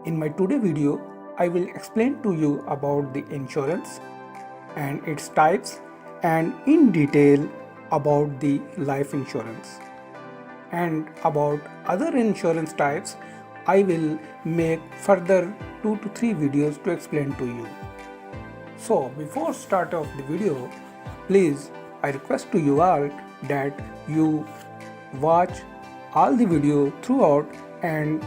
In my today video, I will explain to you about the insurance and its types and in detail about the life insurance. And about other insurance types, I will make further 2 to 3 videos to explain to you. So before start of the video, please I request to you all that you watch all the video throughout, and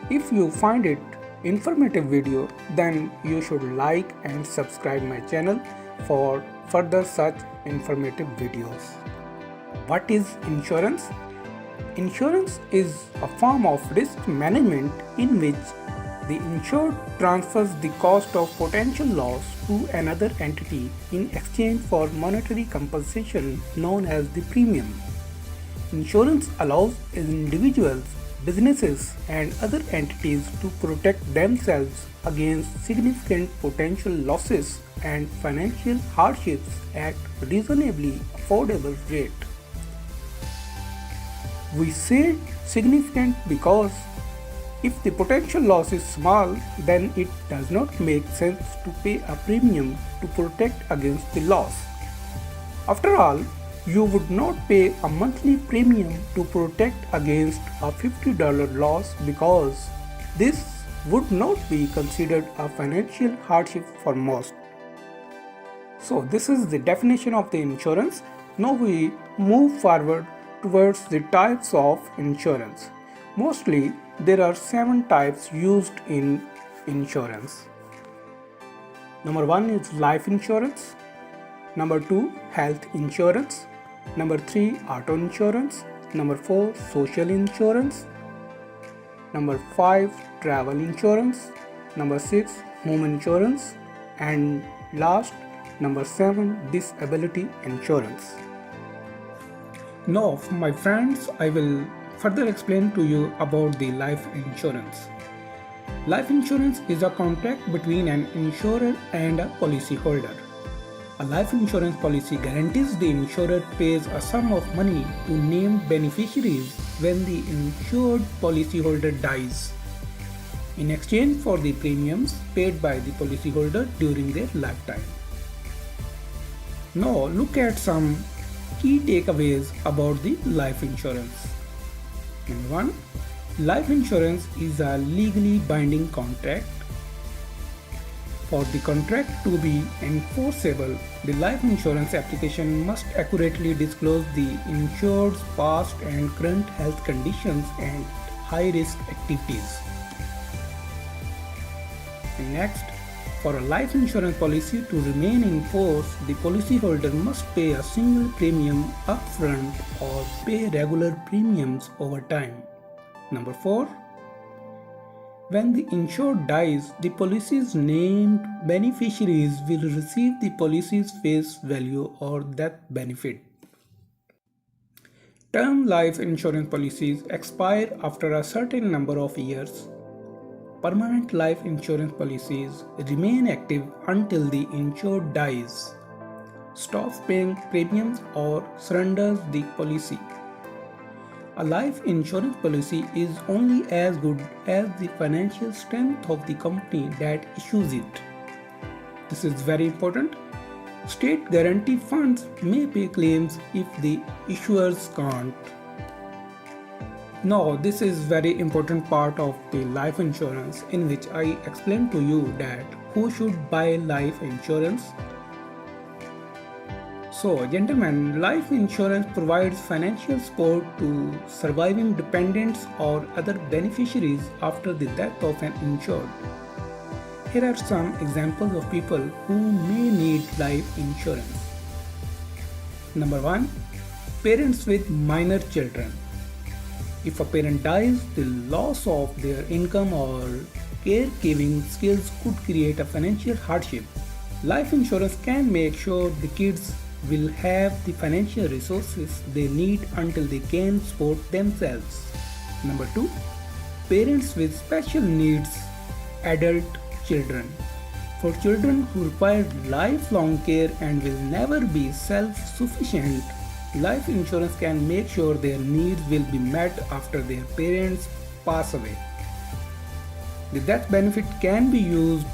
if you find it informative video, then you should like and subscribe my channel for further such informative videos. What is insurance? Insurance is a form of risk management in which the insured transfers the cost of potential loss to another entity in exchange for monetary compensation known as the premium. Insurance allows individuals, businesses, and other entities to protect themselves against significant potential losses and financial hardships at reasonably affordable rate. We say significant because if the potential loss is small, then it does not make sense to pay a premium to protect against the loss. After all, you would not pay a monthly premium to protect against a $50 loss because this would not be considered a financial hardship for most. So this is the definition of the insurance. Now we move forward towards the types of insurance. Mostly there are 7 types used in insurance. Number 1 is life insurance. Number 2, health insurance. Number 3, auto insurance. Number 4, social insurance. Number 5, travel insurance. Number 6, home insurance. And last, number 7, disability insurance. Now, my friends, I will further explain to you about the life insurance. Life insurance is a contract between an insurer and a policyholder. A life insurance policy guarantees the insurer pays a sum of money to named beneficiaries when the insured policyholder dies, in exchange for the premiums paid by the policyholder during their lifetime. Now look at some key takeaways about the life insurance. Number 1. Life insurance is a legally binding contract. For the contract to be enforceable, the life insurance application must accurately disclose the insured's past and current health conditions and high-risk activities. And next, for a life insurance policy to remain in force, the policyholder must pay a single premium upfront or pay regular premiums over time. Number 4. When the insured dies, the policy's named beneficiaries will receive the policy's face value or death benefit. Term life insurance policies expire after a certain number of years. Permanent life insurance policies remain active until the insured dies, stops paying premiums, or surrenders the policy. A life insurance policy is only as good as the financial strength of the company that issues it. This is very important. State guarantee funds may pay claims if the issuers can't. Now, this is very important part of the life insurance, in which I explain to you that who should buy life insurance. So, gentlemen, life insurance provides financial support to surviving dependents or other beneficiaries after the death of an insured. Here are some examples of people who may need life insurance. Number 1. Parents with minor children. If a parent dies, the loss of their income or caregiving skills could create a financial hardship. Life insurance can make sure the kids will have the financial resources they need until they can support themselves. Number 2. Parents with special needs, adult children. For children who require lifelong care and will never be self-sufficient, life insurance can make sure their needs will be met after their parents pass away. The death benefit can be used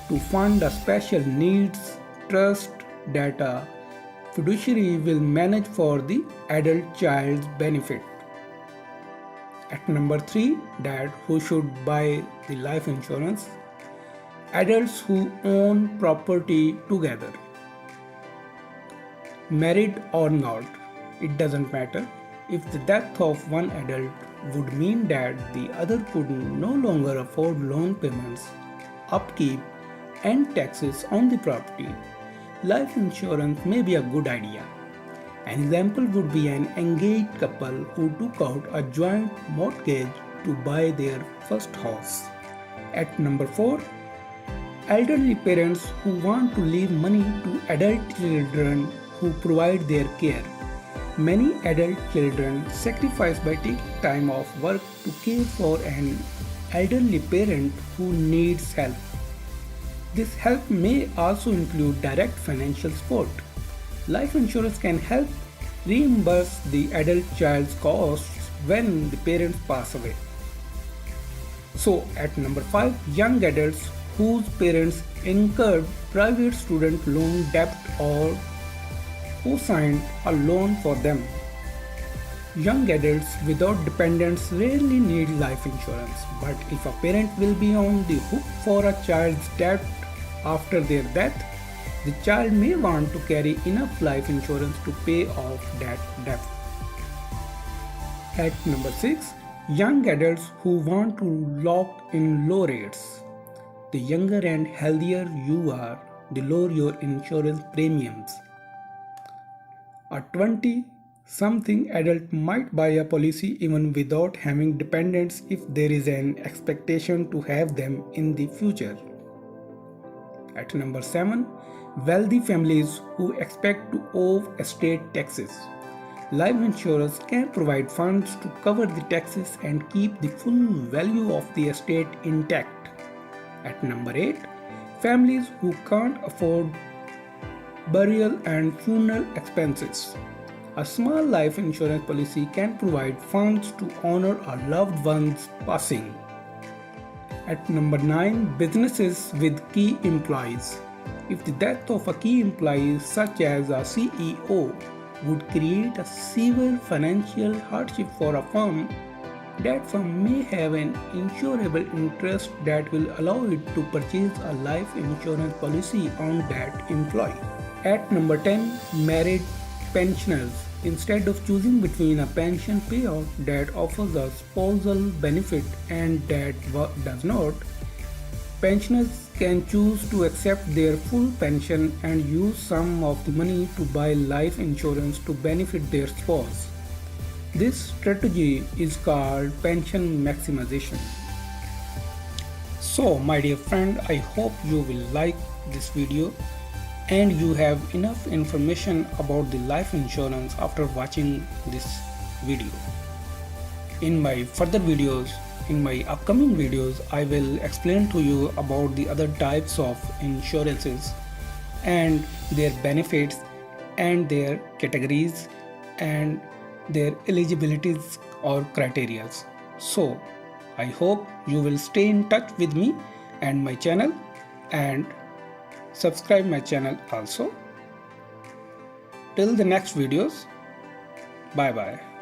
to fund a special needs trust that a fiduciary will manage for the adult child's benefit. At number 3, that who should buy the life insurance? Adults who own property together. Married or not, it doesn't matter. If the death of one adult would mean that the other could no longer afford loan payments, upkeep, and taxes on the property, life insurance may be a good idea. An example would be an engaged couple who took out a joint mortgage to buy their first house. At number 4, elderly parents who want to leave money to adult children who provide their care. Many adult children sacrifice by taking time off work to care for an elderly parent who needs help. This help may also include direct financial support. Life insurance can help reimburse the adult child's costs when the parents pass away. So, at number 5, young adults whose parents incurred private student loan debt or who signed a loan for them. Young adults without dependents rarely need life insurance, but if a parent will be on the hook for a child's debt after their death, the child may want to carry enough life insurance to pay off that debt. At number 6, young adults who want to lock in low rates. The younger and healthier you are, the lower your insurance premiums. A 20-something adult might buy a policy even without having dependents if there is an expectation to have them in the future. At number 7, wealthy families who expect to owe estate taxes. Life insurance can provide funds to cover the taxes and keep the full value of the estate intact. At number 8, families who can't afford burial and funeral expenses. A small life insurance policy can provide funds to honor a loved one's passing. At number 9, businesses with key employees. If the death of a key employee, such as a CEO, would create a severe financial hardship for a firm, that firm may have an insurable interest that will allow it to purchase a life insurance policy on that employee. At number 10, married pensioners. Instead of choosing between a pension payout that offers a spousal benefit and that does not, pensioners can choose to accept their full pension and use some of the money to buy life insurance to benefit their spouse. This strategy is called pension maximization. So, my dear friend, I hope you will like this video and you have enough information about the life insurance after watching this video. In my further videos, in my upcoming videos, I will explain to you about the other types of insurances and their benefits and their categories and their eligibilities or criterias. So I hope you will stay in touch with me and my channel and subscribe my channel also. Till the next videos, bye bye.